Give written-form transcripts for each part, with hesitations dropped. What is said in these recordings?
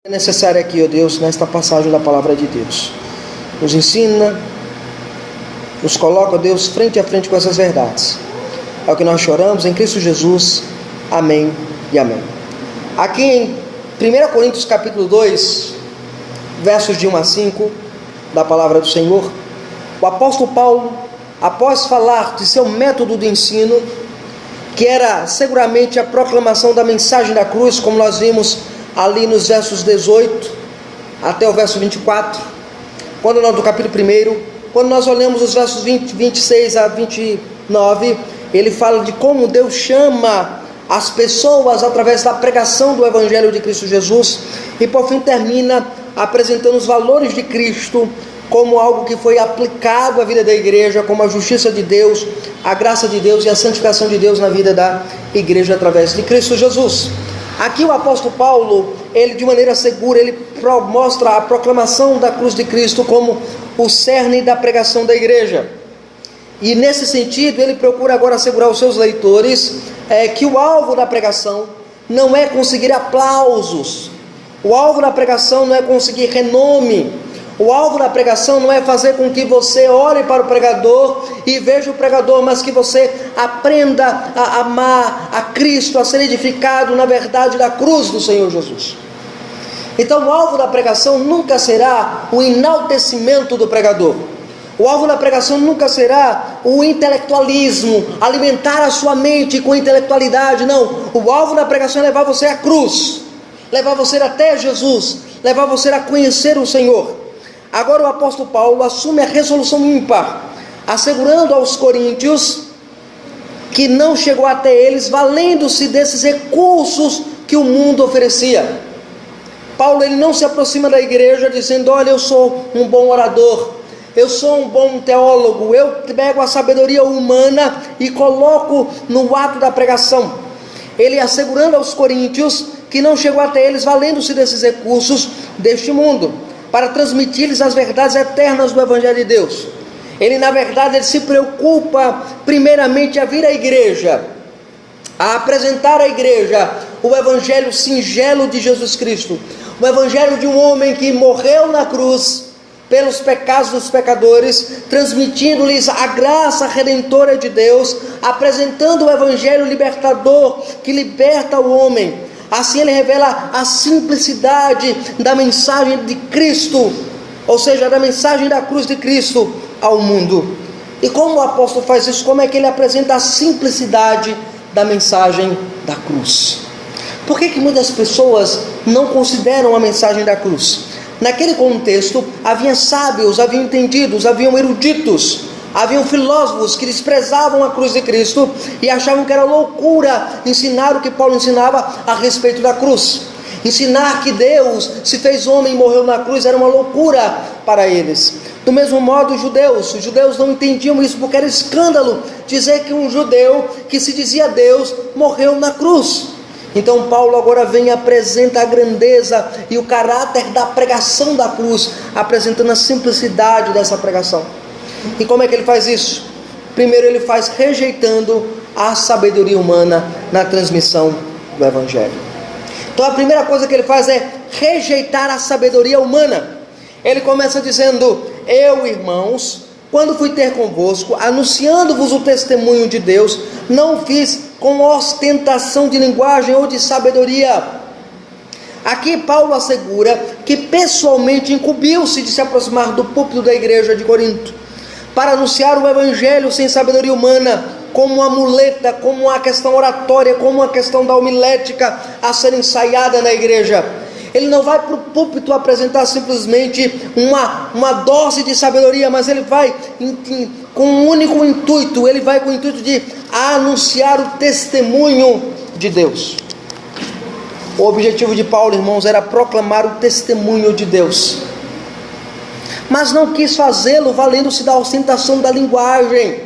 É necessário aqui, ó Deus, nesta passagem da palavra de Deus. Nos ensina, nos coloca, ó Deus, frente a frente com essas verdades. É o que nós choramos em Cristo Jesus. Amém e amém. Aqui em 1 Coríntios capítulo 2, versos de 1 a 5, da palavra do Senhor, o apóstolo Paulo, após falar de seu método de ensino, que era seguramente a proclamação da mensagem da cruz, como nós vimos ali nos versos 18 até o verso 24, quando nós, do capítulo 1, quando nós olhamos os versos 26 a 29, ele fala de como Deus chama as pessoas através da pregação do Evangelho de Cristo Jesus, e por fim termina apresentando os valores de Cristo como algo que foi aplicado à vida da igreja, como a justiça de Deus, a graça de Deus e a santificação de Deus na vida da igreja através de Cristo Jesus. Aqui o apóstolo Paulo, ele de maneira segura, ele mostra a proclamação da cruz de Cristo como o cerne da pregação da igreja. E nesse sentido, ele procura agora assegurar aos seus leitores que o alvo da pregação não é conseguir aplausos, o alvo da pregação não é conseguir renome, o alvo da pregação não é fazer com que você olhe para o pregador e veja o pregador, mas que você aprenda a amar a Cristo, a ser edificado na verdade da cruz do Senhor Jesus. Então o alvo da pregação nunca será o enaltecimento do pregador. O alvo da pregação nunca será o intelectualismo, alimentar a sua mente com intelectualidade. Não, o alvo da pregação é levar você à cruz, levar você até Jesus, levar você a conhecer o Senhor. Agora o apóstolo Paulo assume a resolução ímpar, assegurando aos coríntios que não chegou até eles valendo-se desses recursos que o mundo oferecia. Paulo, ele não se aproxima da igreja dizendo: olha, eu sou um bom orador, eu sou um bom teólogo, eu pego a sabedoria humana e coloco no ato da pregação. Ele assegurando aos coríntios que não chegou até eles valendo-se desses recursos deste mundo, para transmitir-lhes as verdades eternas do Evangelho de Deus. Ele, na verdade, ele se preocupa primeiramente a vir à igreja, a apresentar à igreja o Evangelho singelo de Jesus Cristo, o Evangelho de um homem que morreu na cruz pelos pecados dos pecadores, transmitindo-lhes a graça redentora de Deus, apresentando o Evangelho libertador que liberta o homem. Assim ele revela a simplicidade da mensagem de Cristo, ou seja, da mensagem da cruz de Cristo ao mundo. E como o apóstolo faz isso? Como é que ele apresenta a simplicidade da mensagem da cruz? Por que muitas pessoas não consideram a mensagem da cruz? Naquele contexto, havia sábios, haviam entendidos, haviam eruditos, haviam filósofos que desprezavam a cruz de Cristo e achavam que era loucura ensinar o que Paulo ensinava a respeito da cruz. Ensinar que Deus se fez homem e morreu na cruz era uma loucura para eles. Do mesmo modo, os judeus não entendiam isso, porque era escândalo dizer que um judeu que se dizia Deus morreu na cruz. Então Paulo agora vem e apresenta a grandeza e o caráter da pregação da cruz, apresentando a simplicidade dessa pregação. E como é que ele faz isso? Primeiro ele faz rejeitando a sabedoria humana na transmissão do Evangelho. Então a primeira coisa que ele faz é rejeitar a sabedoria humana. Ele começa dizendo: eu, irmãos, quando fui ter convosco, anunciando-vos o testemunho de Deus, não fiz com ostentação de linguagem ou de sabedoria. Aqui Paulo assegura que pessoalmente incumbiu-se de se aproximar do púlpito da igreja de Corinto para anunciar o Evangelho sem sabedoria humana, como uma muleta, como uma questão oratória, como uma questão da homilética a ser ensaiada na igreja. Ele não vai para o púlpito apresentar simplesmente uma dose de sabedoria, mas ele vai com um único intuito, ele vai com o intuito de anunciar o testemunho de Deus. O objetivo de Paulo, irmãos, era proclamar o testemunho de Deus, mas não quis fazê-lo valendo-se da ostentação da linguagem.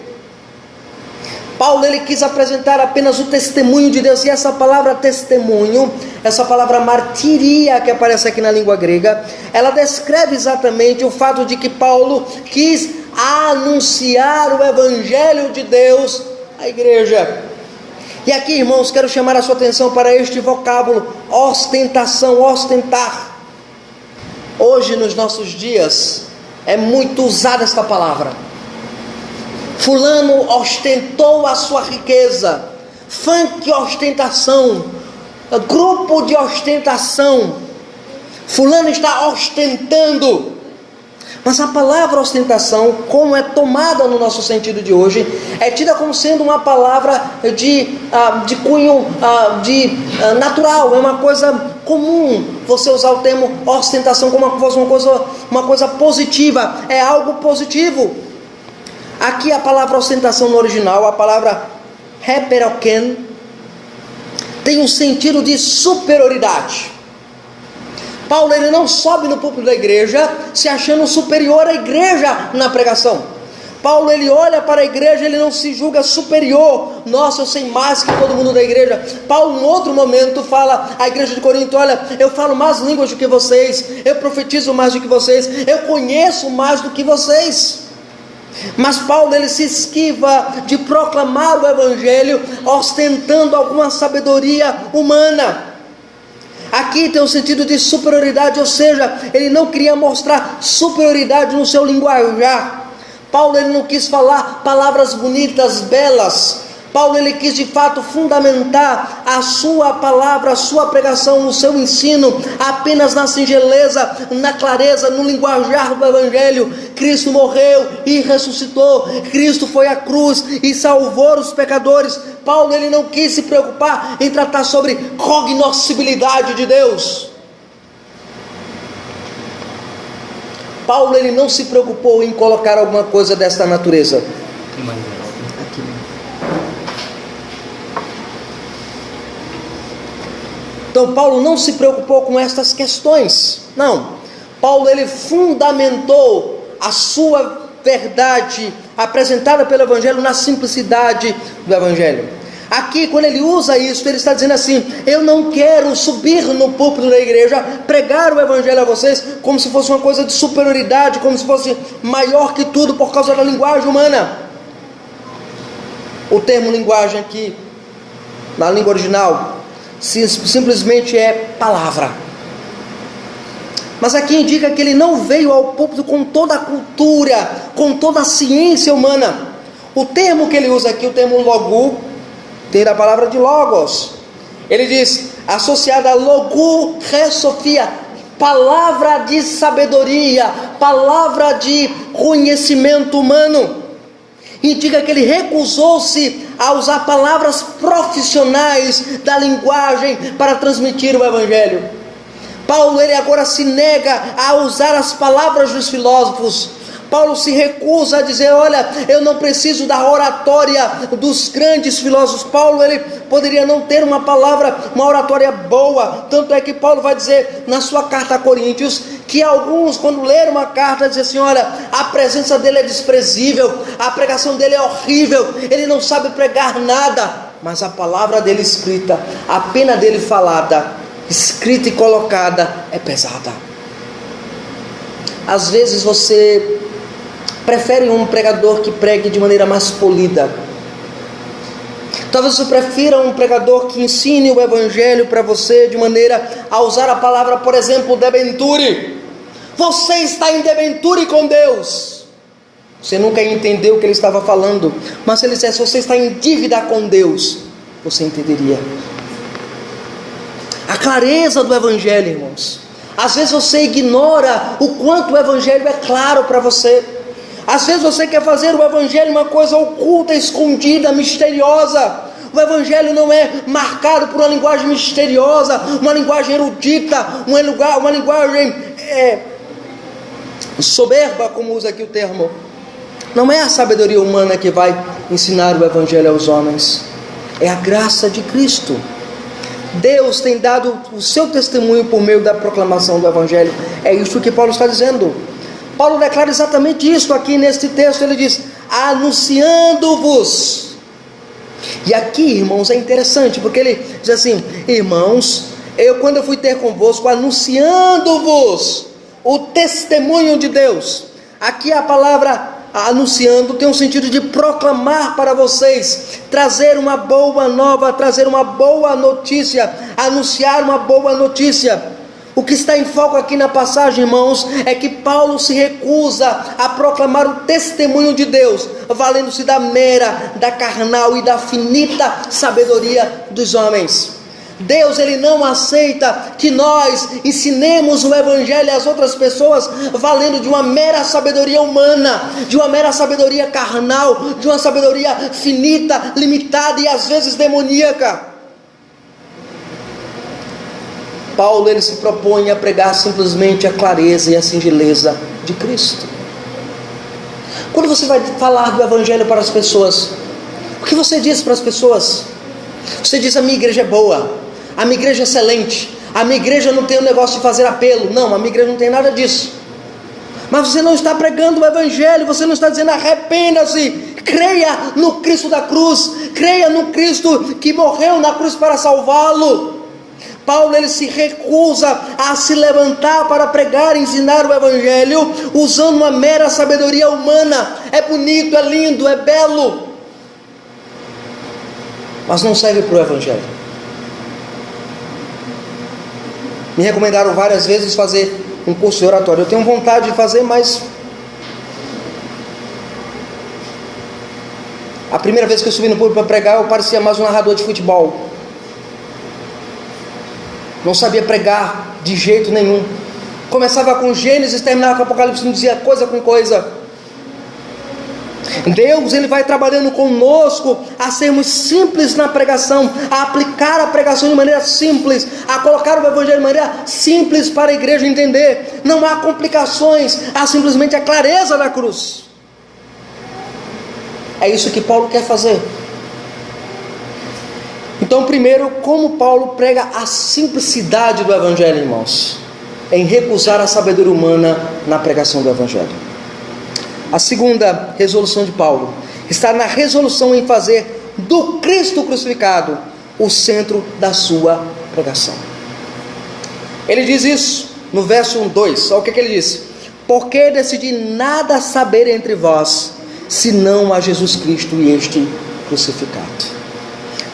Paulo, ele quis apresentar apenas o testemunho de Deus, e essa palavra testemunho, essa palavra martiria que aparece aqui na língua grega, ela descreve exatamente o fato de que Paulo quis anunciar o Evangelho de Deus à igreja. E aqui, irmãos, quero chamar a sua atenção para este vocábulo, ostentação, ostentar. Hoje, nos nossos dias, é muito usada esta palavra. Fulano ostentou a sua riqueza. Funk ostentação. Grupo de ostentação. Fulano está ostentando. Mas a palavra ostentação, como é tomada no nosso sentido de hoje, é tida como sendo uma palavra de cunho natural. É uma coisa comum você usar o termo ostentação como uma coisa positiva. É algo positivo. Aqui a palavra ostentação no original, a palavra heperoken, tem um sentido de superioridade. Paulo, ele não sobe no púlpito da igreja se achando superior à igreja na pregação. Paulo, ele olha para a igreja, ele não se julga superior. Nossa, eu sei mais que todo mundo da igreja. Paulo, em outro momento, fala à igreja de Corinto: olha, eu falo mais línguas do que vocês, eu profetizo mais do que vocês, eu conheço mais do que vocês. Mas Paulo, ele se esquiva de proclamar o evangelho ostentando alguma sabedoria humana. Aqui tem um sentido de superioridade, ou seja, ele não queria mostrar superioridade no seu linguajar. Paulo, ele não quis falar palavras bonitas, belas. Paulo, ele quis de fato fundamentar a sua palavra, a sua pregação, o seu ensino apenas na singeleza, na clareza, no linguajar do evangelho. Cristo morreu e ressuscitou. Cristo foi à cruz e salvou os pecadores. Paulo, ele não quis se preocupar em tratar sobre cognoscibilidade de Deus. Paulo, ele não se preocupou em colocar alguma coisa desta natureza. Então Paulo não se preocupou com estas questões. Não. Paulo, ele fundamentou a sua verdade apresentada pelo evangelho na simplicidade do evangelho. Aqui, quando ele usa isso, ele está dizendo assim: eu não quero subir no púlpito da igreja, pregar o evangelho a vocês como se fosse uma coisa de superioridade, como se fosse maior que tudo por causa da linguagem humana. O termo linguagem aqui, na língua original, simplesmente é palavra. Mas aqui indica que ele não veio ao púlpito com toda a cultura, com toda a ciência humana. O termo que ele usa aqui, o termo logu, tem da palavra de logos. Ele diz, associada a logu, resofia, palavra de sabedoria, palavra de conhecimento humano. Indica que ele recusou-se a usar palavras profissionais da linguagem para transmitir o evangelho. Paulo, ele agora se nega a usar as palavras dos filósofos. Paulo se recusa a dizer: olha, eu não preciso da oratória dos grandes filósofos. Paulo, ele poderia não ter uma oratória boa. Tanto é que Paulo vai dizer na sua carta a Coríntios que alguns, quando leram uma carta, dizem assim: olha, a presença dele é desprezível, a pregação dele é horrível, ele não sabe pregar nada. Mas a palavra dele escrita, a pena dele falada, escrita e colocada, é pesada. Às vezes você prefere um pregador que pregue de maneira mais polida. Talvez você prefira um pregador que ensine o evangelho para você de maneira a usar a palavra, por exemplo, debenture. Você está em debenture com Deus. Você nunca entendeu o que ele estava falando, mas se ele dissesse: você está em dívida com Deus, você entenderia. A clareza do evangelho, irmãos. Às vezes você ignora o quanto o evangelho é claro para você. Às vezes você quer fazer o evangelho uma coisa oculta, escondida, misteriosa. O evangelho não é marcado por uma linguagem misteriosa, uma linguagem erudita, uma linguagem soberba, como usa aqui o termo. Não é a sabedoria humana que vai ensinar o evangelho aos homens, é a graça de Cristo. Deus tem dado o seu testemunho por meio da proclamação do evangelho. É isso que Paulo está dizendo. Paulo declara exatamente isso aqui neste texto. Ele diz: anunciando-vos. E aqui, irmãos, é interessante, porque ele diz assim: irmãos, quando eu fui ter convosco, anunciando-vos o testemunho de Deus. Aqui a palavra anunciando tem um sentido de proclamar para vocês, trazer uma boa nova, trazer uma boa notícia, anunciar uma boa notícia. O que está em foco aqui na passagem, irmãos, é que Paulo se recusa a proclamar o testemunho de Deus, valendo-se da mera, da carnal e da finita sabedoria dos homens. Deus, Ele não aceita que nós ensinemos o Evangelho às outras pessoas valendo de uma mera sabedoria humana, de uma mera sabedoria carnal, de uma sabedoria finita, limitada e às vezes demoníaca. Paulo, ele se propõe a pregar simplesmente a clareza e a singeleza de Cristo. Quando você vai falar do Evangelho para as pessoas, o que você diz para as pessoas? Você diz: a minha igreja é boa, a minha igreja é excelente, a minha igreja não tem o negócio de fazer apelo. Não, a minha igreja não tem nada disso. Mas você não está pregando o Evangelho, você não está dizendo: arrependa-se, creia no Cristo da cruz, creia no Cristo que morreu na cruz para salvá-lo. Paulo, ele se recusa a se levantar para pregar e ensinar o Evangelho usando uma mera sabedoria humana. É bonito, é lindo, é belo, mas não serve para o Evangelho. Me recomendaram várias vezes fazer um curso de oratório. Eu tenho vontade de fazer, mas a primeira vez que eu subi no púlpito para pregar, eu parecia mais um narrador de futebol. Não sabia pregar de jeito nenhum. Começava com Gênesis, terminava com Apocalipse, não dizia coisa com coisa. Deus, Ele vai trabalhando conosco a sermos simples na pregação, a aplicar a pregação de maneira simples, a colocar o Evangelho de maneira simples para a igreja entender. Não há complicações, há simplesmente a clareza da cruz. É isso que Paulo quer fazer. Então, primeiro, como Paulo prega a simplicidade do Evangelho, irmãos? Em recusar a sabedoria humana na pregação do Evangelho. A segunda resolução de Paulo está na resolução em fazer do Cristo crucificado o centro da sua pregação. Ele diz isso no verso 2, olha o que ele diz: porque decidi nada saber entre vós, senão a Jesus Cristo e este crucificado.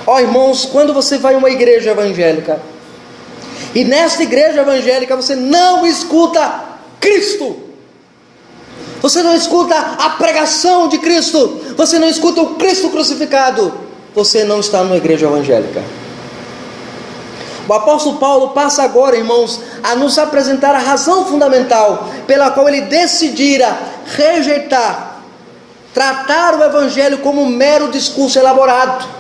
Ó irmãos, quando você vai a uma igreja evangélica, e nesta igreja evangélica você não escuta Cristo, você não escuta a pregação de Cristo, você não escuta o Cristo crucificado, você não está numa igreja evangélica. O apóstolo Paulo passa agora, irmãos, a nos apresentar a razão fundamental pela qual ele decidira rejeitar, tratar o Evangelho como um mero discurso elaborado.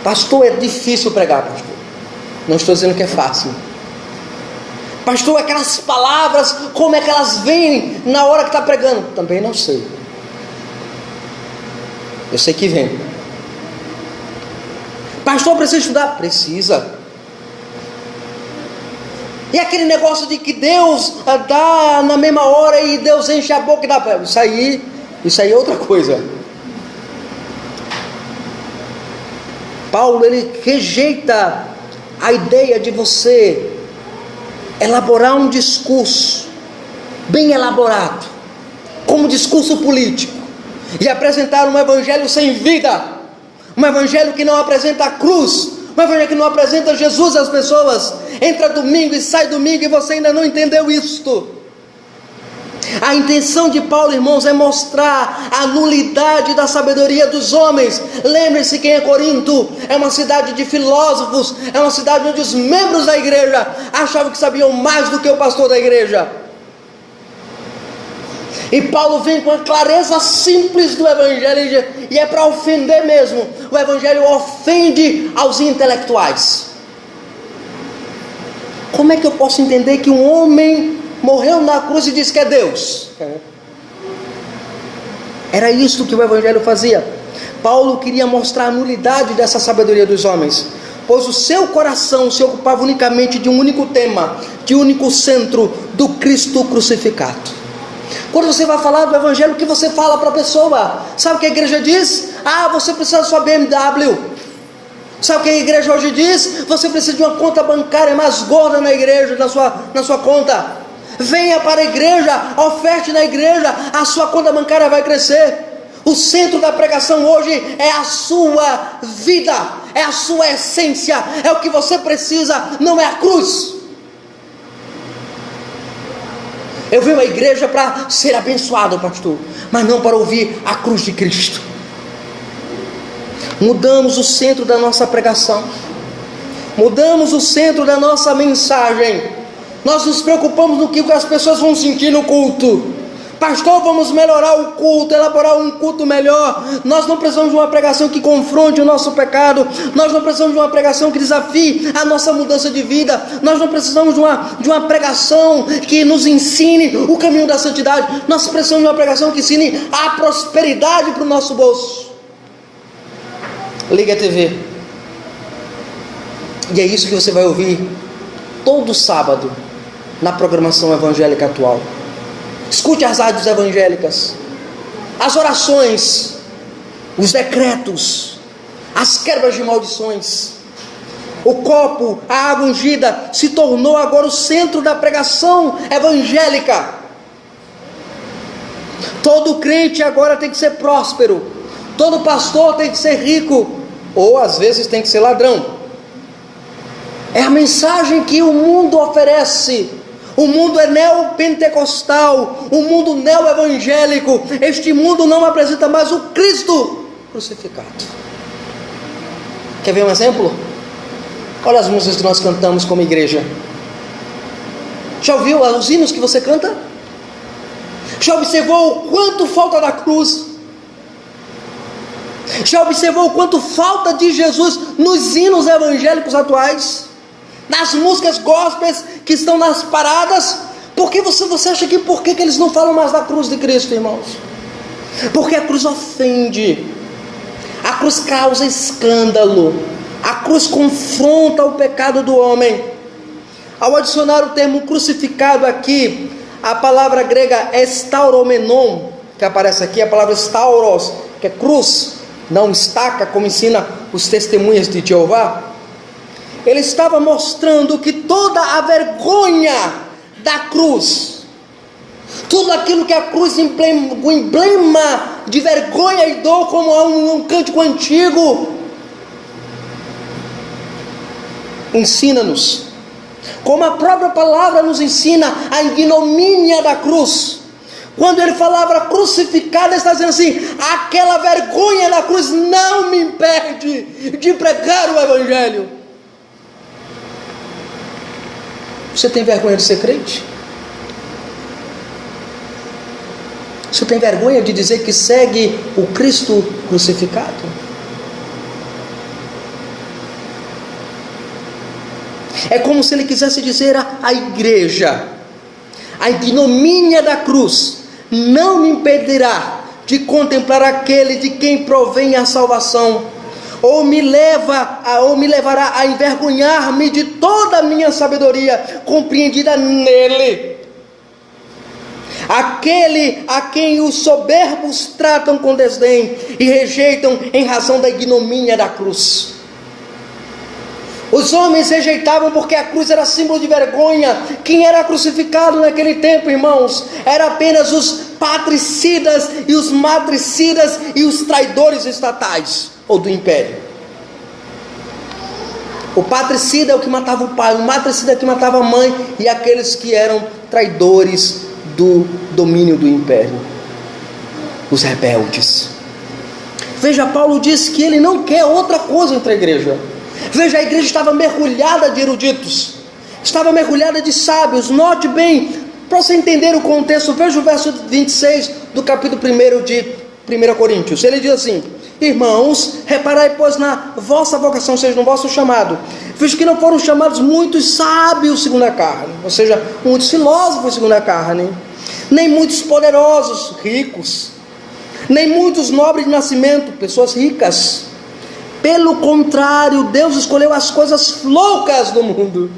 Pastor, é difícil pregar, pastor. Não estou dizendo que é fácil. Pastor, aquelas palavras, como é que elas vêm na hora que está pregando? Também não sei. Eu sei que vem. Pastor, precisa estudar? Precisa. E aquele negócio de que Deus dá na mesma hora e Deus enche a boca e dá. Isso aí é outra coisa. Paulo, ele rejeita a ideia de você elaborar um discurso bem elaborado, como discurso político, e apresentar um evangelho sem vida, um evangelho que não apresenta a cruz, um evangelho que não apresenta Jesus às pessoas. Entra domingo e sai domingo e você ainda não entendeu isto. A intenção de Paulo, irmãos, é mostrar a nulidade da sabedoria dos homens. Lembre-se quem é Corinto. É uma cidade de filósofos, é uma cidade onde os membros da igreja achavam que sabiam mais do que o pastor da igreja. E Paulo vem com a clareza simples do Evangelho, e é para ofender mesmo. O Evangelho ofende aos intelectuais. Como é que eu posso entender que um homem morreu na cruz e diz que é Deus? Era isso que o Evangelho fazia. Paulo queria mostrar a nulidade dessa sabedoria dos homens, pois o seu coração se ocupava unicamente de um único tema, de um único centro, do Cristo crucificado. Quando você vai falar do Evangelho, o que você fala para a pessoa? Sabe o que a igreja diz? Você precisa da sua BMW. Sabe o que a igreja hoje diz? Você precisa de uma conta bancária mais gorda na igreja, na sua conta. Venha para a igreja, oferte na igreja, a sua conta bancária vai crescer. O centro da pregação hoje é a sua vida, é a sua essência, é o que você precisa, não é a cruz. Eu venho à igreja para ser abençoado, pastor, mas não para ouvir a cruz de Cristo. Mudamos o centro da nossa pregação, mudamos o centro da nossa mensagem. Nós nos preocupamos no que as pessoas vão sentir no culto. Pastor, vamos melhorar o culto, elaborar um culto melhor. Nós não precisamos de uma pregação que confronte o nosso pecado. Nós não precisamos de uma pregação que desafie a nossa mudança de vida. Nós não precisamos de uma pregação que nos ensine o caminho da santidade. Nós precisamos de uma pregação que ensine a prosperidade para o nosso bolso. Liga a TV. E é isso que você vai ouvir todo sábado na programação evangélica atual. Escute as rádios evangélicas, as orações, os decretos, as quebras de maldições. O copo, a água ungida se tornou agora o centro da pregação evangélica. Todo crente agora tem que ser próspero, todo pastor tem que ser rico, ou às vezes tem que ser ladrão. É a mensagem que o mundo oferece. O mundo é neopentecostal, o mundo neoevangélico. Este mundo não apresenta mais o Cristo crucificado. Quer ver um exemplo? Olha as músicas que nós cantamos como igreja. Já ouviu os hinos que você canta? Já observou o quanto falta da cruz? Já observou o quanto falta de Jesus nos hinos evangélicos atuais? Nas músicas gospels que estão nas paradas? Porque você acha que por que eles não falam mais da cruz de Cristo, irmãos? Porque a cruz ofende, a cruz causa escândalo, a cruz confronta o pecado do homem. Ao adicionar o termo crucificado aqui, a palavra grega estauromenon, que aparece aqui, a palavra stauros, que é cruz, não estaca, como ensina os testemunhas de Jeová. Ele estava mostrando que toda a vergonha da cruz, tudo aquilo que a cruz o emblema de vergonha e dor, como há um cântico antigo, ensina-nos, como a própria palavra nos ensina, a ignomínia da cruz. Quando ele falava crucificado, ele está dizendo assim: aquela vergonha da cruz não me impede de pregar o evangelho. Você tem vergonha de ser crente? Você tem vergonha de dizer que segue o Cristo crucificado? É como se ele quisesse dizer à igreja: a ignomínia da cruz não me impedirá de contemplar aquele de quem provém a salvação, ou me levará a envergonhar-me de toda a minha sabedoria compreendida nele. Aquele a quem os soberbos tratam com desdém e rejeitam em razão da ignomínia da cruz. Os homens rejeitavam porque a cruz era símbolo de vergonha. Quem era crucificado naquele tempo, irmãos? Era apenas os patricidas e os matricidas e os traidores estatais ou do império. O patricida é o que matava o pai, o matricida é o que matava a mãe, e aqueles que eram traidores do domínio do império, os rebeldes. Veja, Paulo diz que ele não quer outra coisa entre a igreja. Veja, a igreja estava mergulhada de eruditos, estava mergulhada de sábios. Note bem, para você entender o contexto, veja o verso 26 do capítulo 1 de 1 Coríntios. Ele diz assim: irmãos, reparai pois na vossa vocação, ou seja, no vosso chamado, visto que não foram chamados muitos sábios segundo a carne, ou seja, muitos filósofos segundo a carne, nem muitos poderosos, ricos, nem muitos nobres de nascimento, pessoas ricas. Pelo contrário, Deus escolheu as coisas loucas do mundo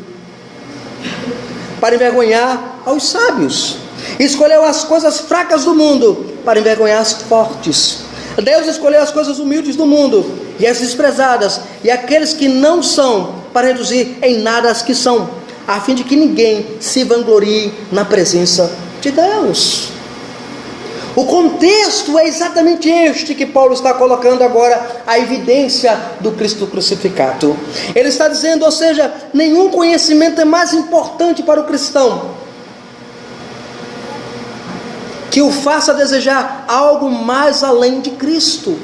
para envergonhar aos sábios, escolheu as coisas fracas do mundo para envergonhar as fortes. Deus escolheu as coisas humildes do mundo e as desprezadas e aqueles que não são, para reduzir em nada as que são, a fim de que ninguém se vanglorie na presença de Deus. O contexto é exatamente este que Paulo está colocando agora, a evidência do Cristo crucificado. Ele está dizendo, ou seja, nenhum conhecimento é mais importante para o cristão que o faça desejar algo mais além de Cristo.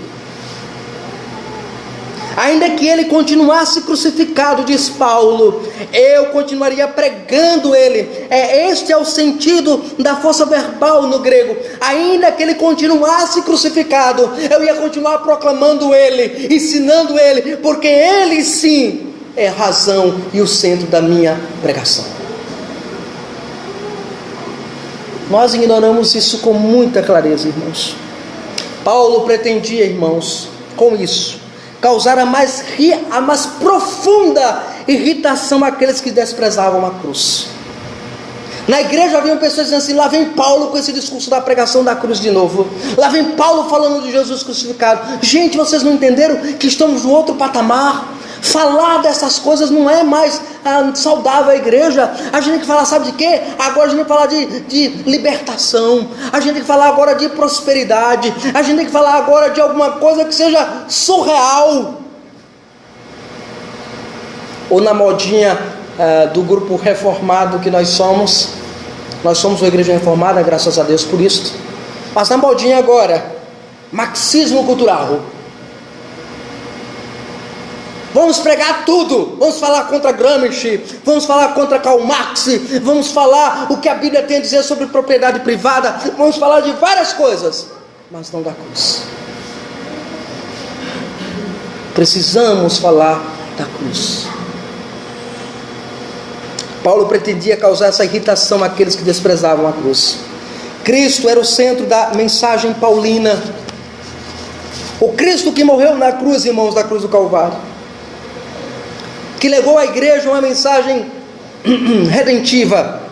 Ainda que ele continuasse crucificado, diz Paulo, eu continuaria pregando ele. Este é o sentido da força verbal no grego. Ainda que ele continuasse crucificado, eu ia continuar proclamando ele, ensinando ele, porque ele sim é a razão e o centro da minha pregação. Nós ignoramos isso com muita clareza, irmãos. Paulo pretendia, irmãos, com isso, causar a mais profunda irritação àqueles que desprezavam a cruz. Na igreja haviam pessoas dizendo assim, lá vem Paulo com esse discurso da pregação da cruz de novo. Lá vem Paulo falando de Jesus crucificado. Gente, vocês não entenderam que estamos no outro patamar? Falar dessas coisas não é mais saudável a igreja. A gente tem que falar, sabe de quê? Agora a gente tem que falar de libertação. A gente tem que falar agora de prosperidade. A gente tem que falar agora de alguma coisa que seja surreal. Ou na modinha do grupo reformado que nós somos uma igreja reformada, graças a Deus por isso. Mas na modinha agora, marxismo cultural. Vamos pregar tudo, vamos falar contra Gramsci, vamos falar contra Karl Marx, vamos falar o que a Bíblia tem a dizer sobre propriedade privada, vamos falar de várias coisas, mas não da cruz. Precisamos falar da cruz. Paulo pretendia causar essa irritação àqueles que desprezavam a cruz. Cristo era o centro da mensagem paulina. O Cristo que morreu na cruz, irmãos, da cruz do Calvário, que levou à igreja uma mensagem redentiva.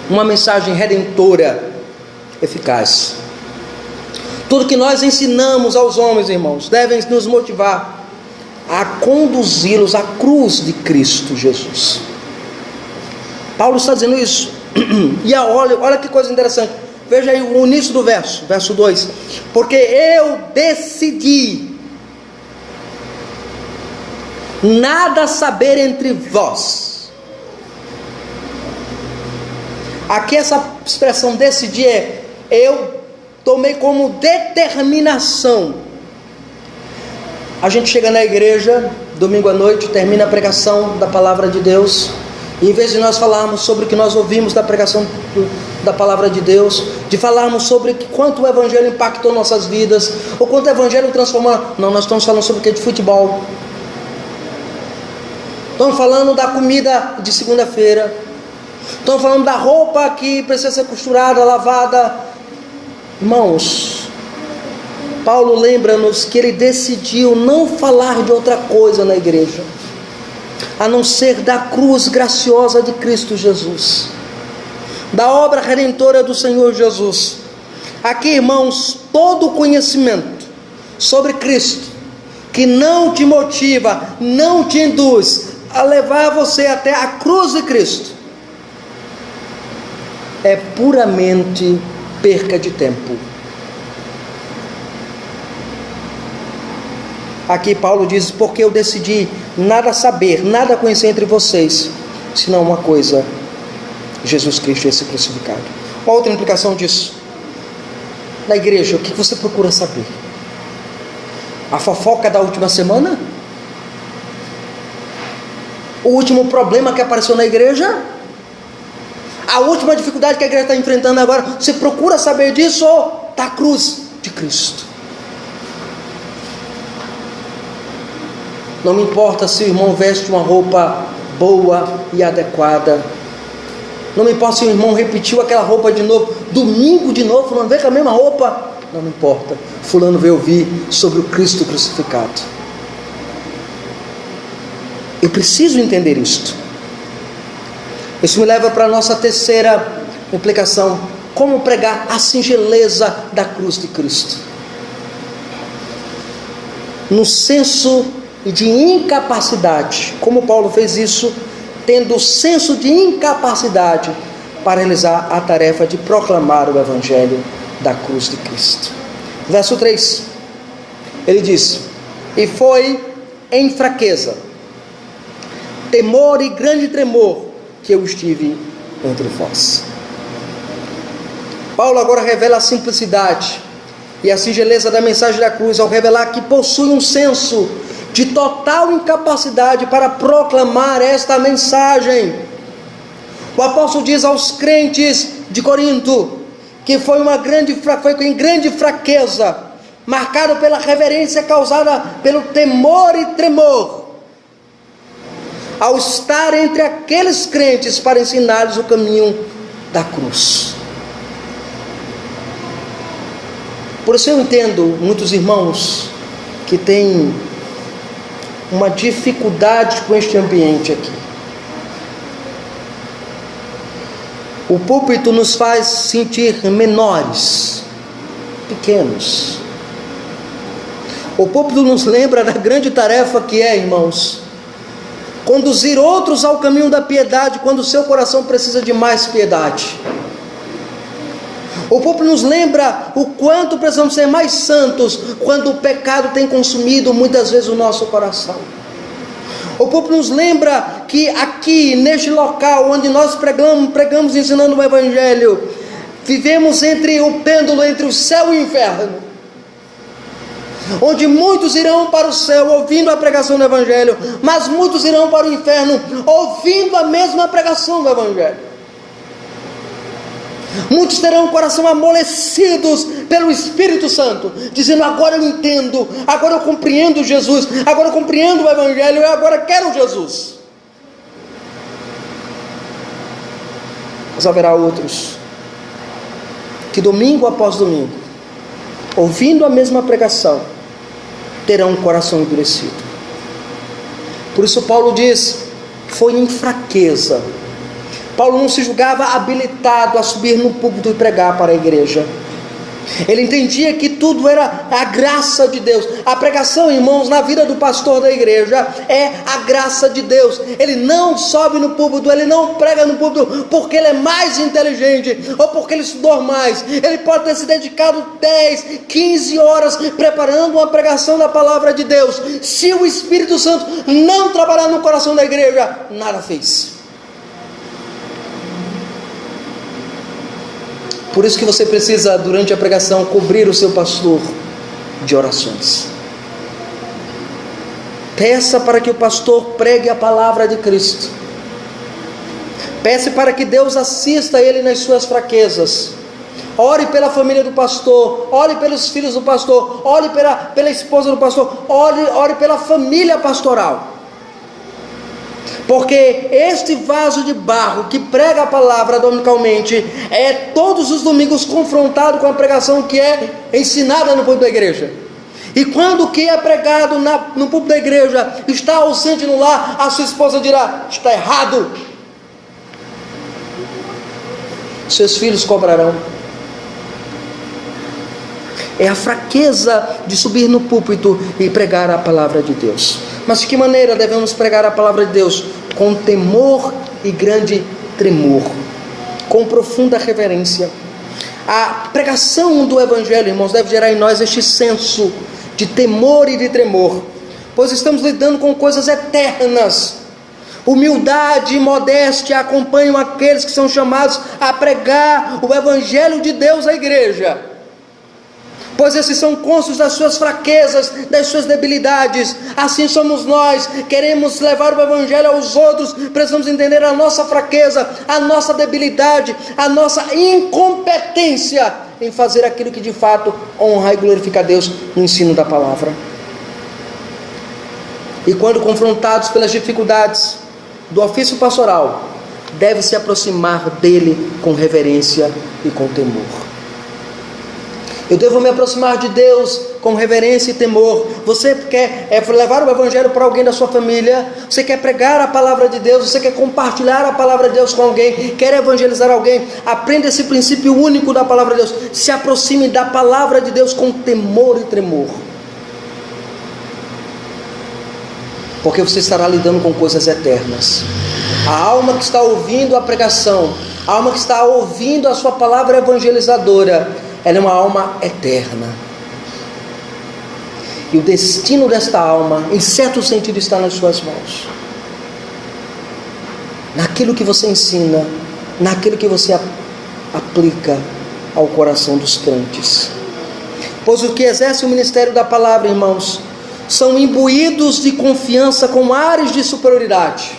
Uma mensagem redentora, eficaz. Tudo que nós ensinamos aos homens, irmãos, devem nos motivar a conduzi-los à cruz de Cristo Jesus. Paulo está dizendo isso. E olha que coisa interessante. Veja aí o início do verso 2. Porque eu decidi nada saber entre vós. Aqui essa expressão decidir eu tomei como determinação. A gente chega na igreja, domingo à noite, termina a pregação da palavra de Deus. E em vez de nós falarmos sobre o que nós ouvimos da pregação da palavra de Deus, de falarmos sobre quanto o evangelho impactou nossas vidas, ou quanto o evangelho transformou, não, nós estamos falando sobre o que? De futebol. Estamos falando da comida de segunda-feira. Estamos falando da roupa que precisa ser costurada, lavada. Irmãos, Paulo lembra-nos que ele decidiu não falar de outra coisa na igreja, a não ser da cruz graciosa de Cristo Jesus, da obra redentora do Senhor Jesus. Aqui, irmãos, todo conhecimento sobre Cristo que não te motiva, não te induz a levar você até a cruz de Cristo, é puramente perca de tempo. Aqui Paulo diz, porque eu decidi nada saber, nada conhecer entre vocês, senão uma coisa, Jesus Cristo e esse crucificado. Qual outra implicação disso? Na igreja, o que você procura saber? A fofoca da última semana? O último problema que apareceu na igreja? A última dificuldade que a igreja está enfrentando agora? Você procura saber disso ou da cruz de Cristo? Não me importa se o irmão veste uma roupa boa e adequada. Não me importa se o irmão repetiu aquela roupa de novo. Domingo de novo, fulano veio com a mesma roupa. Não me importa. Fulano veio ouvir sobre o Cristo crucificado. Eu preciso entender isto. Isso me leva para a nossa terceira implicação. Como pregar a singeleza da cruz de Cristo? No senso de incapacidade, como Paulo fez isso tendo senso de incapacidade para realizar a tarefa de proclamar o Evangelho da cruz de Cristo. Verso 3, ele diz: e foi em fraqueza, temor e grande tremor que eu estive entre vós. Paulo agora revela a simplicidade e a singeleza da mensagem da cruz, ao revelar que possui um senso de total incapacidade para proclamar esta mensagem. O apóstolo diz aos crentes de Corinto que foi com grande fraqueza, marcado pela reverência causada pelo temor e tremor, ao estar entre aqueles crentes para ensinar-lhes o caminho da cruz. Por isso eu entendo muitos irmãos que têm uma dificuldade com este ambiente aqui. O púlpito nos faz sentir menores, pequenos. O púlpito nos lembra da grande tarefa que é, irmãos, conduzir outros ao caminho da piedade quando o seu coração precisa de mais piedade. O púlpito nos lembra o quanto precisamos ser mais santos quando o pecado tem consumido muitas vezes o nosso coração. O púlpito nos lembra que aqui, neste local onde nós pregamos ensinando o Evangelho, vivemos entre o pêndulo entre o céu e o inferno, onde muitos irão para o céu ouvindo a pregação do Evangelho, mas muitos irão para o inferno ouvindo a mesma pregação do Evangelho. Muitos terão o coração amolecidos pelo Espírito Santo, dizendo: agora eu entendo, agora eu compreendo Jesus, agora eu compreendo o Evangelho, eu agora quero Jesus. Mas haverá outros que domingo após domingo, ouvindo a mesma pregação, terão um coração endurecido. Por isso Paulo diz: foi em fraqueza. Paulo não se julgava habilitado a subir no púlpito e pregar para a igreja. Ele entendia que tudo era a graça de Deus. A pregação, irmãos, na vida do pastor da igreja é a graça de Deus. Ele não sobe no púlpito, ele não prega no púlpito porque ele é mais inteligente ou porque ele estudou mais. Ele pode ter se dedicado 10, 15 horas preparando uma pregação da palavra de Deus. Se o Espírito Santo não trabalhar no coração da igreja, nada fez. Por isso que você precisa, durante a pregação, cobrir o seu pastor de orações. Peça para que o pastor pregue a palavra de Cristo. Peça para que Deus assista a ele nas suas fraquezas. Ore pela família do pastor, ore pelos filhos do pastor, ore pela esposa do pastor, ore pela família pastoral. Porque este vaso de barro que prega a palavra dominicalmente é todos os domingos confrontado com a pregação que é ensinada no púlpito da igreja. E quando o que é pregado no púlpito da igreja está ausente no lar, a sua esposa dirá: está errado. Seus filhos cobrarão. É a fraqueza de subir no púlpito e pregar a palavra de Deus. Mas de que maneira devemos pregar a palavra de Deus? Com temor e grande tremor, com profunda reverência. A pregação do Evangelho, irmãos, deve gerar em nós este senso de temor e de tremor, pois estamos lidando com coisas eternas. Humildade e modéstia acompanham aqueles que são chamados a pregar o Evangelho de Deus à igreja, pois esses são cônscios das suas fraquezas, das suas debilidades. Assim somos nós, queremos levar o Evangelho aos outros, precisamos entender a nossa fraqueza, a nossa debilidade, a nossa incompetência em fazer aquilo que de fato honra e glorifica a Deus no ensino da palavra. E quando confrontados pelas dificuldades do ofício pastoral, deve se aproximar dele com reverência e com temor. Eu devo me aproximar de Deus com reverência e temor. Você quer levar o Evangelho para alguém da sua família? Você quer pregar a palavra de Deus? Você quer compartilhar a palavra de Deus com alguém? Quer evangelizar alguém? Aprenda esse princípio único da palavra de Deus. Se aproxime da palavra de Deus com temor e tremor. porque você estará lidando com coisas eternas. A alma que está ouvindo a pregação, a alma que está ouvindo a sua palavra evangelizadora, ela é uma alma eterna. E o destino desta alma, em certo sentido, está nas suas mãos. Naquilo que você ensina, naquilo que você aplica ao coração dos crentes. Pois os que exercem o ministério da palavra, irmãos, são imbuídos de confiança com ares de superioridade,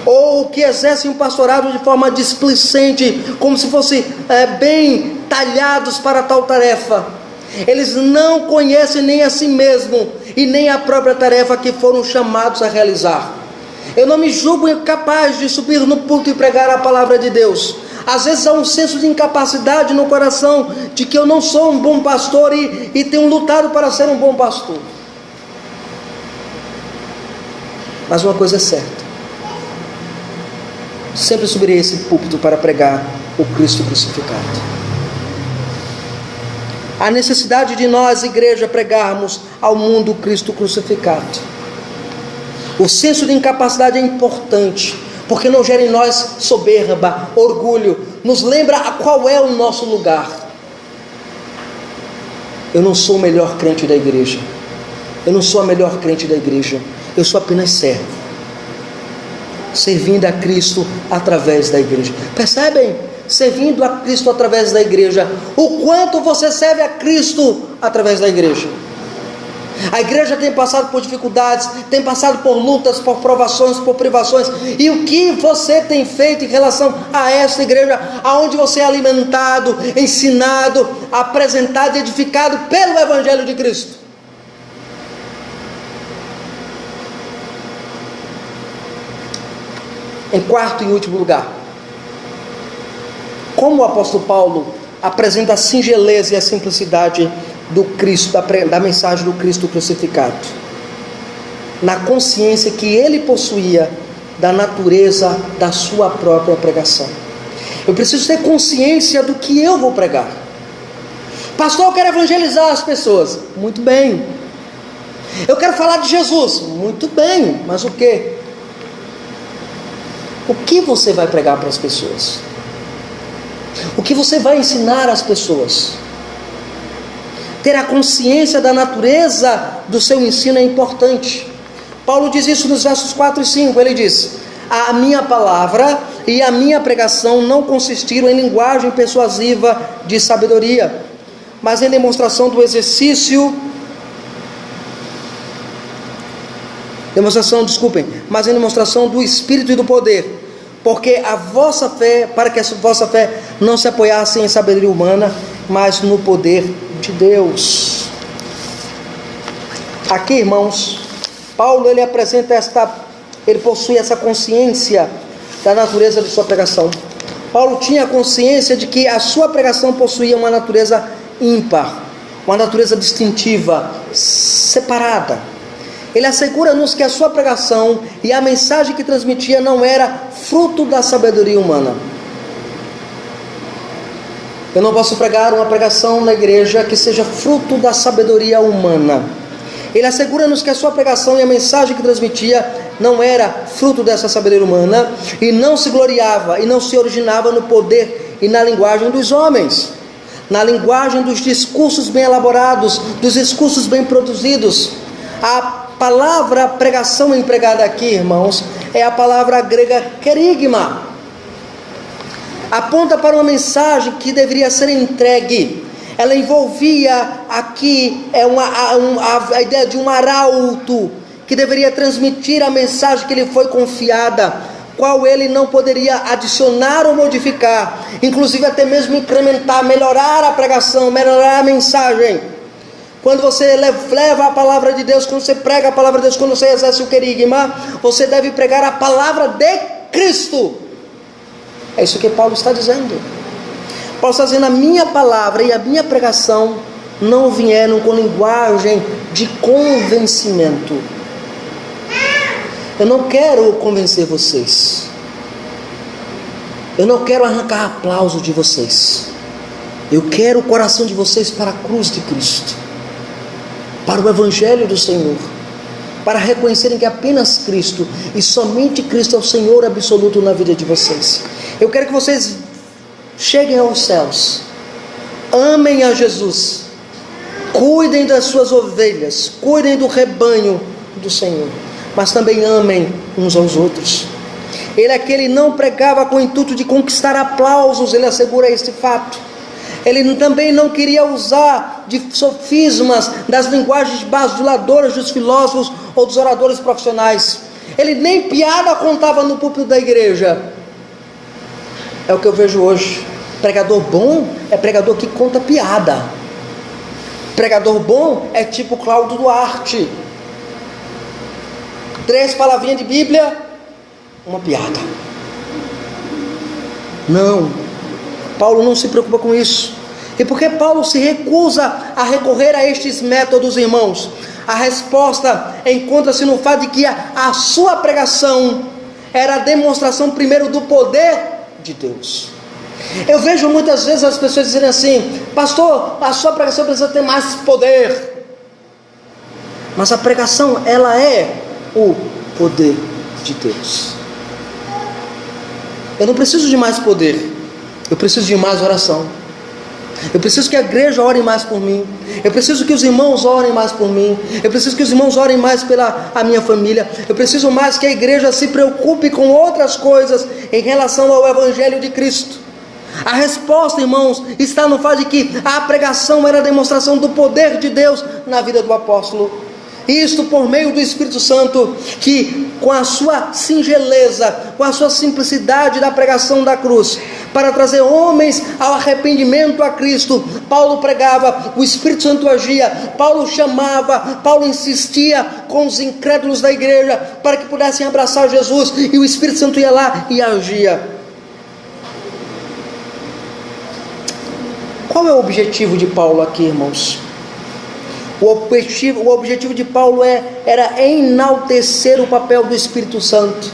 ou que exercem o pastorado de forma displicente, como se fossem bem talhados para tal tarefa. Eles não conhecem nem a si mesmo e nem a própria tarefa que foram chamados a realizar. Eu não me julgo incapaz de subir no púlpito e pregar a palavra de Deus. Às vezes há um senso de incapacidade no coração, de que eu não sou um bom pastor e tenho lutado para ser um bom pastor. Mas uma coisa é certa: sempre subirei esse púlpito para pregar o Cristo crucificado. A necessidade de nós, igreja, pregarmos ao mundo o Cristo crucificado. O senso de incapacidade é importante, porque não gera em nós soberba, orgulho, nos lembra a qual é o nosso lugar. Eu não sou o melhor crente da igreja, eu não sou a melhor crente da igreja, eu sou apenas servo, servindo a Cristo através da igreja. Percebem? Servindo a Cristo através da igreja. O quanto você serve a Cristo através da igreja. A igreja tem passado por dificuldades, tem passado por lutas, por provações, por privações. E o que você tem feito em relação a esta igreja, aonde você é alimentado, ensinado, apresentado e edificado pelo Evangelho de Cristo? Em quarto e último lugar, como o apóstolo Paulo apresenta a singeleza e a simplicidade do Cristo, da mensagem do Cristo crucificado, na consciência que ele possuía da natureza da sua própria pregação. Eu preciso ter consciência do que eu vou pregar. Pastor, eu quero evangelizar as pessoas. Muito bem. Eu quero falar de Jesus. Muito bem. Mas o quê? O que você vai pregar para as pessoas? O que você vai ensinar às pessoas? Ter a consciência da natureza do seu ensino é importante. Paulo diz isso nos versos 4 e 5. Ele diz: a minha palavra e a minha pregação não consistiram em linguagem persuasiva de sabedoria, mas em demonstração do exercício, mas em demonstração do Espírito e do poder, porque a vossa fé, para que a vossa fé não se apoiasse em sabedoria humana, mas no poder de Deus. Aqui, irmãos, Paulo ele possui essa consciência da natureza de sua pregação. Paulo tinha consciência de que a sua pregação possuía uma natureza ímpar, uma natureza distintiva, separada. Ele assegura-nos que a sua pregação e a mensagem que transmitia não era fruto da sabedoria humana. Eu não posso pregar uma pregação na igreja que seja fruto da sabedoria humana. Ele assegura-nos que a sua pregação e a mensagem que transmitia não era fruto dessa sabedoria humana, e não se gloriava e não se originava no poder e na linguagem dos homens, na linguagem dos discursos bem elaborados, dos discursos bem produzidos. A palavra pregação empregada aqui, irmãos, é a palavra grega kerigma. Aponta para uma mensagem que deveria ser entregue. Ela envolvia aqui a ideia de um arauto que deveria transmitir a mensagem que lhe foi confiada, qual ele não poderia adicionar ou modificar, inclusive até mesmo incrementar, melhorar a pregação, melhorar a mensagem. Quando você leva a palavra de Deus, quando você prega a palavra de Deus, quando você exerce o querigma, você deve pregar a palavra de Cristo. É isso que Paulo está dizendo. Paulo está dizendo: a minha palavra e a minha pregação não vieram com linguagem de convencimento. Eu não quero convencer vocês. Eu não quero arrancar aplauso de vocês. Eu quero o coração de vocês para a cruz de Cristo, para o Evangelho do Senhor, para reconhecerem que apenas Cristo e somente Cristo é o Senhor absoluto na vida de vocês. Eu quero que vocês cheguem aos céus, amem a Jesus, cuidem das suas ovelhas, cuidem do rebanho do Senhor, mas também amem uns aos outros. Ele é que ele não pregava com o intuito de conquistar aplausos, ele assegura este fato. Ele também não queria usar de sofismas, das linguagens bajuladoras dos filósofos ou dos oradores profissionais. Ele nem piada contava no púlpito da igreja. É o que eu vejo hoje. Pregador bom é pregador que conta piada. Pregador bom é tipo Cláudio Duarte. 3 palavrinhas de Bíblia, uma piada. Não, Paulo não se preocupa com isso. E por que Paulo se recusa a recorrer a estes métodos, irmãos? A resposta encontra-se no fato de que a sua pregação era a demonstração primeiro do poder de Deus. Eu vejo muitas vezes as pessoas dizerem assim: pastor, a sua pregação precisa ter mais poder. Mas a pregação, ela é o poder de Deus. Eu não preciso de mais poder, eu preciso de mais oração. Eu preciso que a igreja ore mais por mim. Eu preciso que os irmãos orem mais por mim. Eu preciso que os irmãos orem mais pela a minha família. Eu preciso mais que a igreja se preocupe com outras coisas em relação ao Evangelho de Cristo. A resposta, irmãos, está no fato de que a pregação era a demonstração do poder de Deus na vida do apóstolo. Isto por meio do Espírito Santo, que com a sua singeleza, com a sua simplicidade da pregação da cruz, para trazer homens ao arrependimento a Cristo, Paulo pregava, o Espírito Santo agia, Paulo chamava, Paulo insistia com os incrédulos da igreja, para que pudessem abraçar Jesus, e o Espírito Santo ia lá e agia. Qual é o objetivo de Paulo aqui, irmãos? O objetivo de Paulo era enaltecer o papel do Espírito Santo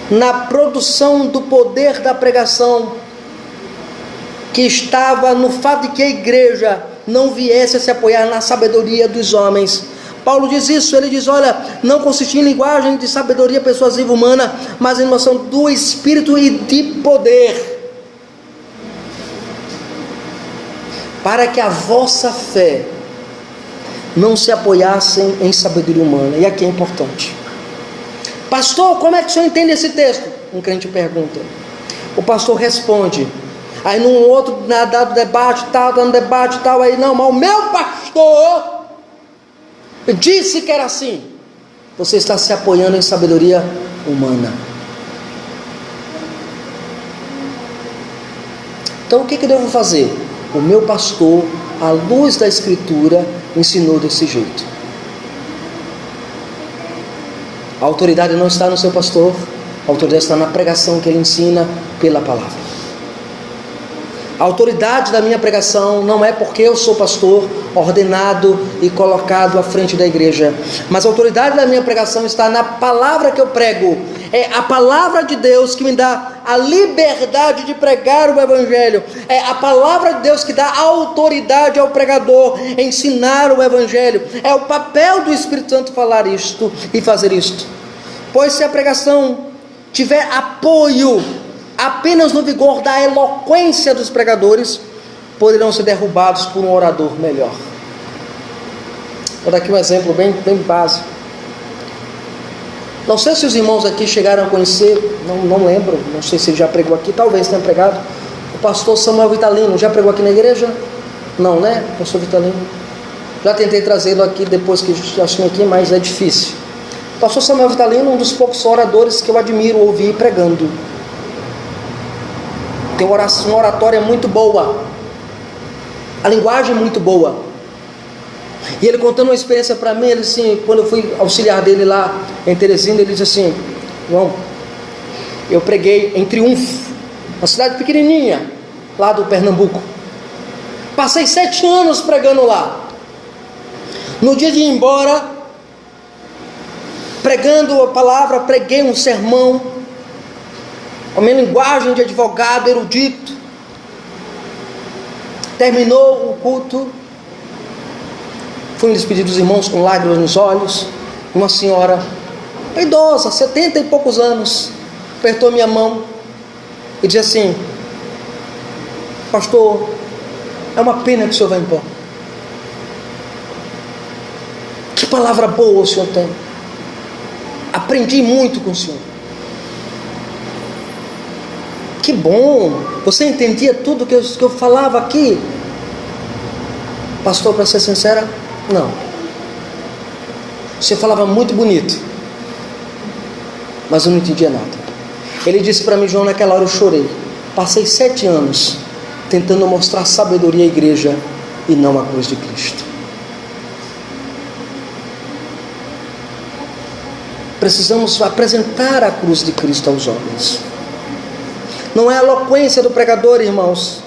na produção do poder da pregação, que estava no fato de que a igreja não viesse a se apoiar na sabedoria dos homens. Paulo diz isso, ele diz: olha, não consistia em linguagem de sabedoria persuasiva humana, mas em noção do Espírito e de poder, para que a vossa fé não se apoiassem em sabedoria humana. E aqui é importante: pastor, como é que o senhor entende esse texto? Um crente pergunta, o pastor responde, aí num outro dado debate tal, dando debate tal, aí não, mas o meu pastor disse que era assim. Você está se apoiando em sabedoria humana. Então o que eu devo fazer? O meu pastor, à luz da Escritura, ensinou desse jeito. A autoridade não está no seu pastor, a autoridade está na pregação que ele ensina pela palavra. A autoridade da minha pregação não é porque eu sou pastor, ordenado e colocado à frente da igreja, mas a autoridade da minha pregação está na palavra que eu prego. É a palavra de Deus que me dá a liberdade de pregar o Evangelho. É a palavra de Deus que dá autoridade ao pregador, ensinar o Evangelho. É o papel do Espírito Santo falar isto e fazer isto. Pois se a pregação tiver apoio apenas no vigor da eloquência dos pregadores, poderão ser derrubados por um orador melhor. Vou dar aqui um exemplo bem básico. Não sei se os irmãos aqui chegaram a conhecer, não lembro, não sei se ele já pregou aqui, talvez tenha pregado, o pastor Samuel Vitalino. Já pregou aqui na igreja? Não, né, pastor Vitalino? Já tentei trazê-lo aqui depois que já assumi aqui, mas é difícil. O pastor Samuel Vitalino é um dos poucos oradores que eu admiro ouvir pregando. Tem uma oratória muito boa, a linguagem é muito boa. E ele contando uma experiência para mim, ele assim, quando eu fui auxiliar dele lá em Teresina, ele disse assim: João, eu preguei em Triunfo, uma cidade pequenininha lá do Pernambuco, passei 7 anos pregando lá. No dia de ir embora, pregando a palavra, preguei um sermão com a minha linguagem de advogado erudito. Terminou o culto, fui me despedir dos irmãos com lágrimas nos olhos, uma senhora idosa, 70 e poucos anos, apertou minha mão e disse assim: pastor, é uma pena que o senhor vai embora. Que palavra boa o senhor tem. Aprendi muito com o senhor. Que bom, você entendia tudo que eu falava aqui? Pastor, para ser sincera, não. Você falava muito bonito, mas eu não entendia nada. Ele disse para mim: João, naquela hora eu chorei. Passei 7 anos tentando mostrar sabedoria à igreja e não a cruz de Cristo. Precisamos apresentar a cruz de Cristo aos homens. Não é a eloquência do pregador, irmãos.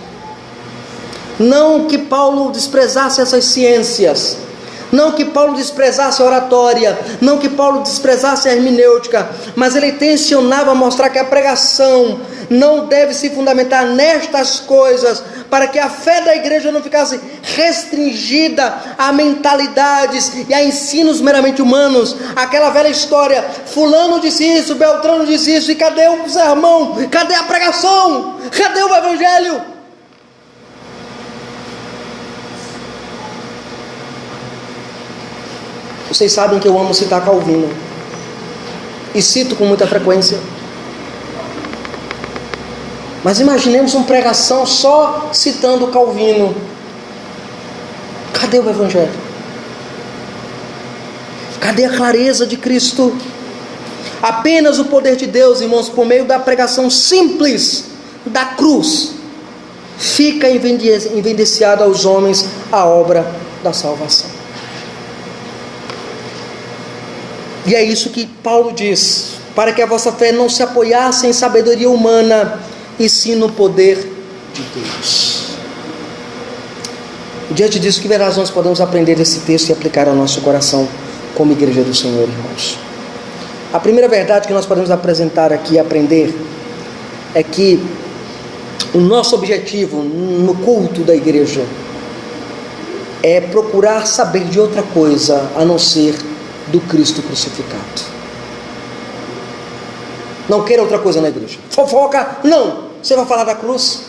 Não que Paulo desprezasse essas ciências, não que Paulo desprezasse a oratória, não que Paulo desprezasse a hermenêutica, mas ele tensionava mostrar que a pregação não deve se fundamentar nestas coisas, para que a fé da igreja não ficasse restringida a mentalidades e a ensinos meramente humanos. Aquela velha história: fulano disse isso, Beltrano disse isso, e cadê o sermão? Cadê a pregação? Cadê o evangelho? Vocês sabem que eu amo citar Calvino, e cito com muita frequência. Mas imaginemos uma pregação só citando Calvino. Cadê o evangelho? Cadê a clareza de Cristo? Apenas o poder de Deus, irmãos, por meio da pregação simples da cruz, fica evidenciada aos homens a obra da salvação. E é isso que Paulo diz: para que a vossa fé não se apoiasse em sabedoria humana, e sim no poder de Deus. E diante disso, que verás, nós podemos aprender esse texto e aplicar ao nosso coração como igreja do Senhor, irmãos. A primeira verdade que nós podemos apresentar aqui e aprender é que o nosso objetivo no culto da igreja é procurar saber de outra coisa a não ser do Cristo crucificado. Não queira outra coisa na igreja. Fofoca, não. Você vai falar da cruz?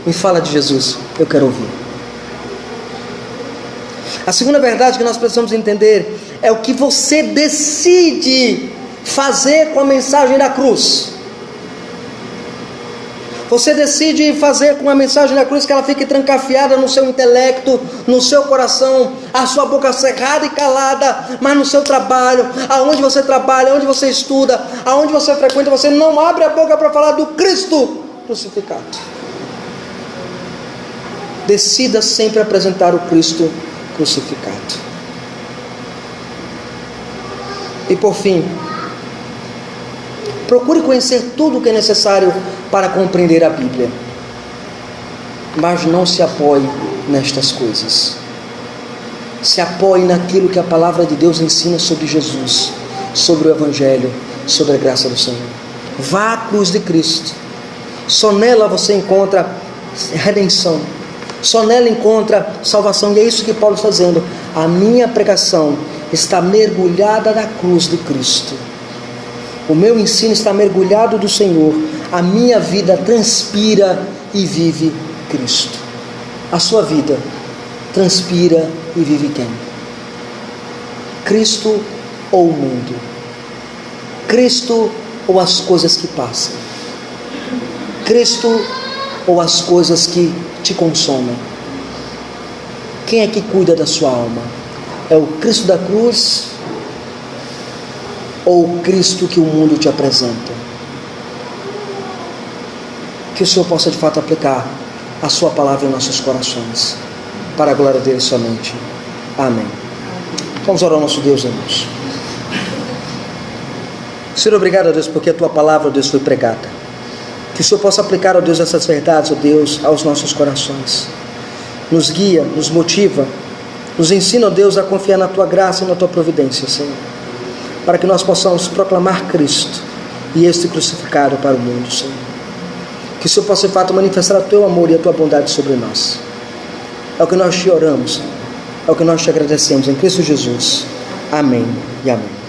Me fala de Jesus, eu quero ouvir. A segunda verdade que nós precisamos entender é o que você decide fazer com a mensagem da cruz. Você decide fazer com a mensagem da cruz que ela fique trancafiada no seu intelecto, no seu coração, a sua boca cerrada e calada, mas no seu trabalho, aonde você trabalha, aonde você estuda, aonde você frequenta, você não abre a boca para falar do Cristo crucificado. Decida sempre apresentar o Cristo crucificado. E por fim, procure conhecer tudo o que é necessário para compreender a Bíblia, mas não se apoie nestas coisas. Se apoie naquilo que a palavra de Deus ensina sobre Jesus, sobre o Evangelho, sobre a graça do Senhor. Vá à cruz de Cristo. Só nela você encontra redenção, só nela encontra salvação. E é isso que Paulo está dizendo: a minha pregação está mergulhada na cruz de Cristo. O meu ensino está mergulhado do Senhor. A minha vida transpira e vive Cristo. A sua vida transpira e vive quem? Cristo ou o mundo? Cristo ou as coisas que passam? Cristo ou as coisas que te consomem? Quem é que cuida da sua alma? É o Cristo da cruz ou o Cristo que o mundo te apresenta? Que o Senhor possa de fato aplicar a sua palavra em nossos corações, para a glória dele somente. Amém. Vamos orar ao nosso Deus, irmãos. Senhor, obrigado, ó Deus, porque a tua palavra, ó Deus, foi pregada. Que o Senhor possa aplicar, ó Deus, essas verdades, ó Deus, aos nossos corações. Nos guia, nos motiva, nos ensina, ó Deus, a confiar na tua graça e na tua providência, Senhor, para que nós possamos proclamar Cristo e este crucificado para o mundo, Senhor. Que o Senhor possa de fato manifestar o teu amor e a tua bondade sobre nós. É o que nós te oramos, é o que nós te agradecemos em Cristo Jesus. Amém e amém.